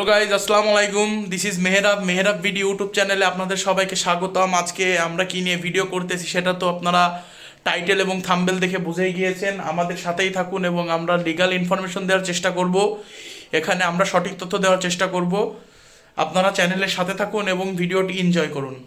Hello guys, আসসালামু আলাইকুম। This is Mehrab video YouTube চ্যানেলে আপনাদের সবাইকে স্বাগতম। আজকে আমরা কি নিয়ে ভিডিও করতেছি সেটা তো আপনারা টাইটেল এবং থাম্বনেল দেখে বুঝেই গিয়েছেন। আমাদের সাথেই থাকুন এবং আমরা লিগ্যাল ইনফরমেশন দেওয়ার চেষ্টা করব। এখানে আমরা সঠিক তথ্য দেওয়ার চেষ্টা করব। আপনারা চ্যানেলের সাথে থাকুন এবং ভিডিওটি এনজয় করুন।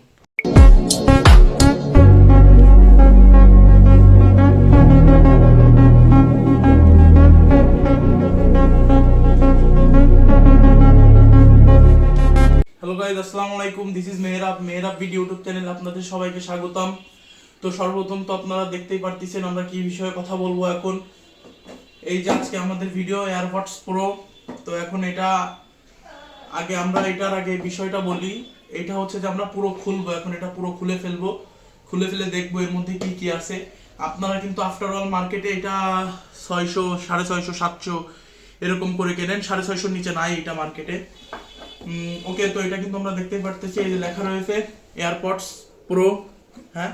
হ্যালো গাইজ, আসসালামু আলাইকুম। This is Mehrab video YouTube channel, আপনাদের সবাইকে স্বাগতম। তো সর্বপ্রথম তো আপনারা দেখতেই পারতেছেন আমরা কি বিষয়ে কথা বলবো এখন। এই যে আজকে আমাদের ভিডিও এয়ারপডস প্রো। তো এখন এটা আমরা এটার আগে বিষয়টা বলি। এটা হচ্ছে যে আমরা পুরো খুলবো, এখন এটা পুরো খুলে ফেলবো। খুলে ফেলে দেখবো এর মধ্যে কি কি আছে। আপনারা কিন্তু আফটার অল মার্কেটে এটা 600, 650, 700 এরকম করে কেনেন। 650 নিচে নাই এটা মার্কেটে। ওকে, তো এটা কিন্তু আমরা দেখতেই পারতেছি, এই যে লেখা রয়েছে এয়ারপডস প্রো। হ্যাঁ,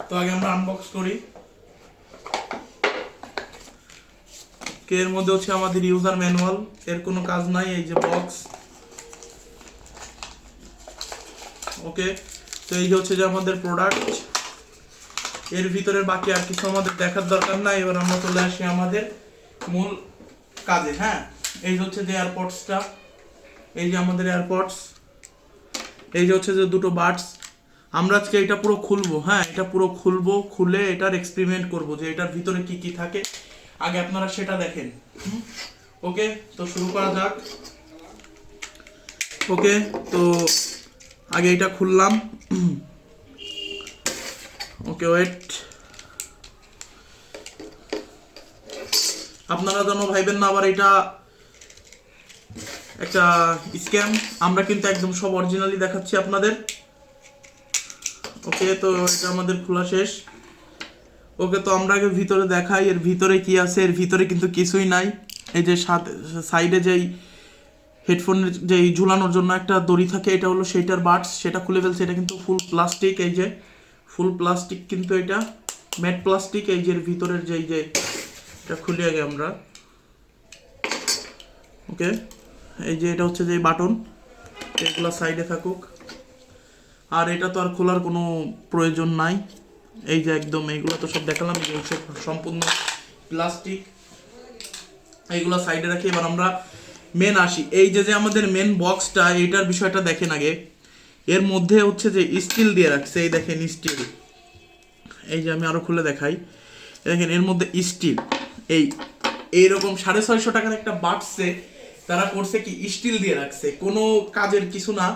তো আগে আমরা আনবক্স করি। এর মধ্যে হচ্ছে আমাদের ইউজার ম্যানুয়াল, এর কোনো কাজ নাই। এই যে বক্স। ওকে, তো এই যে হচ্ছে যে আমাদের প্রোডাক্ট। এর ভিতরে বাকি আর কিছু আমাদের দেখার দরকার নাই। এবার আমরা চলে আসি আমাদের মূল কাজে। হ্যাঁ, এই হচ্ছে যে এয়ারপডসটা, এই যে আমাদের এয়ারপডস, এই যে হচ্ছে যে দুটো বাডস। আমরা আজকে এটা পুরো খুলবো। হ্যাঁ, এটা পুরো খুলবো, খুলে এটার এক্সপেরিমেন্ট করব যে এটার ভিতরে কি কি থাকে। আগে আপনারা সেটা দেখেন। ওকে, তো শুরু করা যাক। ওকে, তো আগে এটা খুললাম। ওকে, ওয়েট। আপনারা যেন ভাইবেন না আবার এটা একটা স্ক্যাম। আমরা কিন্তু একদম সব অরিজিনালি দেখাচ্ছি আপনাদের। ওকে, তো এটা আমাদের খোলা শেষ। ওকে, তো আমরা আগে ভিতরে দেখাই এর ভিতরে কি আছে। এর ভিতরে কিন্তু কিছুই নাই। এই যে সাইডে যেই হেডফোনের যেই ঝুলানোর জন্য একটা দড়ি থাকে, এটা হলো সেইটার বাডস, সেটা খুলে ফেলছে। এটা কিন্তু ফুল প্লাস্টিক, এই যে ফুল প্লাস্টিক, কিন্তু এটা ম্যাট প্লাস্টিক। এই যে ভিতরের যেই যে এটা খুলে আগে আমরা। ওকে, এই যে এটা হচ্ছে যে বাটন, এগুলো সাইডে থাকুক। আর এটা তো আর খোলার কোনো প্রয়োজন নাই। এই যে একদম এইগুলো তো সব দেখালাম, যে হচ্ছে সম্পূর্ণ প্লাস্টিক। এইগুলো সাইডে রাখি। এবার আমরা মেন আসি। এই যে যে আমাদের মেন বক্সটা, এইটার বিষয়টা দেখেন আগে। এর মধ্যে হচ্ছে যে স্টিল দিয়ে রাখছে, এই দেখেন স্টিল। এই যে আমি আরো খুলে দেখাই, দেখেন এর মধ্যে স্টিল। এইরকম 650 টাকার একটা বাক্সে তারা করছে কি, স্টিল দিয়ে রাখছে। কোনো কাজের কিছু না।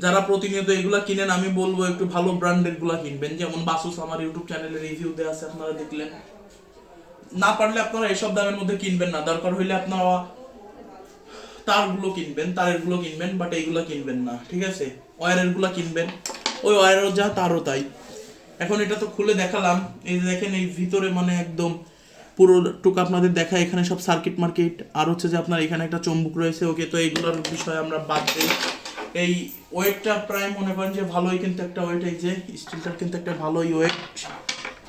যারা প্রতিনিয়ত এগুলা কিনেন, আমি বলবো একটু ভালো ব্র্যান্ডের গুলা কিনবেন। যেমন বাসুস, আমার ইউটিউব চ্যানেলে রিভিউ দেওয়া আছে, আপনারা দেখলেন। না পারলে আপনারা এসব দামের মধ্যে কিনবেন না। দরকার হইলে আপনারা তারগুলো কিনবেন, তারের গুলো কিনবেন, বাট এইগুলো কিনবেন না, ঠিক আছে? ওয়্যারের গুলা কিনবেন, ওই ওয়্যারও যা তারও তাই। এখন এটা তো খুলে দেখালাম। এই যে দেখেন এই ভিতরে মানে একদম পুরো টুক আপনাদের দেখা। এখানে সব সার্কিট মার্কেট, আর হচ্ছে যে আপনার এখানে একটা চুম্বক রয়েছে। ওকে, তো এইগুলোর বিষয়ে আমরা বাদ দিই। এই ওয়েটটা প্রায় মনে করেন যে ভালোই, কিন্তু একটা ওয়েট, এই যে স্টিলটার কিন্তু একটা ভালোই ওয়েট,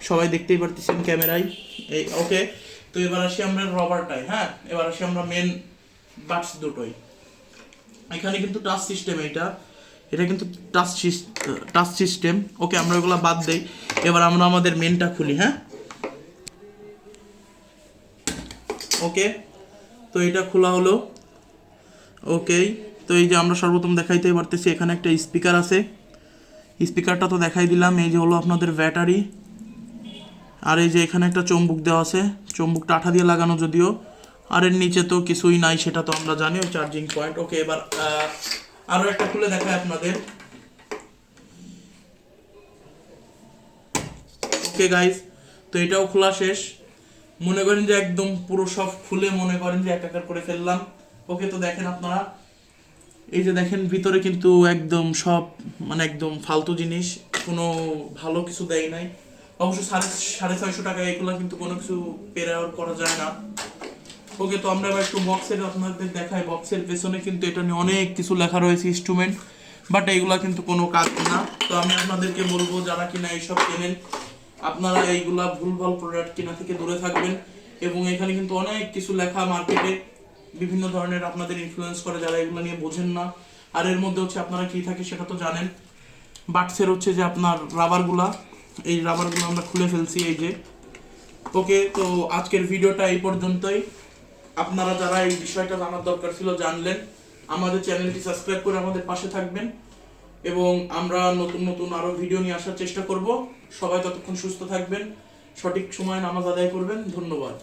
সবাই দেখতেই পারতেছেন ক্যামেরায়। এই ওকে, তো এবার আসি আমরা রবারটাই। হ্যাঁ, এবার আসি আমরা মেন বাটস দুটোই। এখানে কিন্তু টাচ সিস্টেম, এটা কিন্তু টাচ সিস্টেম। ওকে, আমরা ওগুলো বাদ দেই। এবার আমরা আমাদের মেনটা খুলি। হ্যাঁ, ওকে, তো এটা খোলা হলো। ওকে, তো এই যে আমরা সর্বপ্রথম দেখাইতে পারতেছি, এখানে একটা স্পিকার আছে। স্পিকারটা তো দেখাই দিলাম। এই যে হলো আপনাদের ব্যাটারি। আর এই যে এখানে একটা চুম্বক দেওয়া আছে, চুম্বকটা আঠা দিয়ে লাগানো যদিও। আর এর নিচে তো কিছুই নাই, সেটা তো আমরা জানি, ওই চার্জিং পয়েন্ট। ওকে, এবার আরো একটা খুলে দেখাই আপনাদের। ওকে গাইজ, তো এটাও খোলা শেষ। মনে করেন যে একদম পুরো সব খুলে মনে করেন যে একাকার করে ফেললাম। ওকে, তো দেখেন আপনারা, এই যে দেখেন ভিতরে কিন্তু একদম সব মানে একদম ফালতু জিনিস, কোনো ভালো কিছু দেয় নাই। অবশ্য 650 টাকা এগুলো কিন্তু কোনো কিছু পেরার করা যায় না। ওকে, তো আমরা এবার একটু বক্সের আপনাদের দেখাই। বক্সের পেছনে কিন্তু এটা নিয়ে অনেক কিছু লেখা রয়েছে, ইনস্ট্রুমেন্ট, বাট এইগুলা কিন্তু কোনো কাজ না। তো আমি আপনাদেরকে বলবো, যারা কিনা এইসব কেনেন, আপনারা এইগুলা ভুলভাল প্রোডাক্ট কিনা থেকে দূরে থাকবেন। এবং এখানে কিন্তু অনেক কিছু লেখা মার্কেটে, বিভিন্ন ধরনের আপনাদের ইনফ্লুয়েন্স করে, যারা এগুলো নিয়ে বোঝেন না। আর এর মধ্যে হচ্ছে আপনারা কি থাকে সেটা তো জানেন। বাটসের হচ্ছে যে আপনার রাবারগুলা, এই রাবারগুলো আমরা খুলে ফেলছি এই যে। ওকে, তো আজকের ভিডিওটা এই পর্যন্তই। আপনারা যারা এই বিষয়টা জানার দরকার ছিল জানলেন। আমাদের চ্যানেলটি সাবস্ক্রাইব করে আমাদের পাশে থাকবেন এবং আমরা নতুন নতুন আরো ভিডিও নিয়ে আসার চেষ্টা করব। সবাই ততক্ষণ সুস্থ থাকবেন, সঠিক সময়ে নামাজ আদায় করবেন। ধন্যবাদ।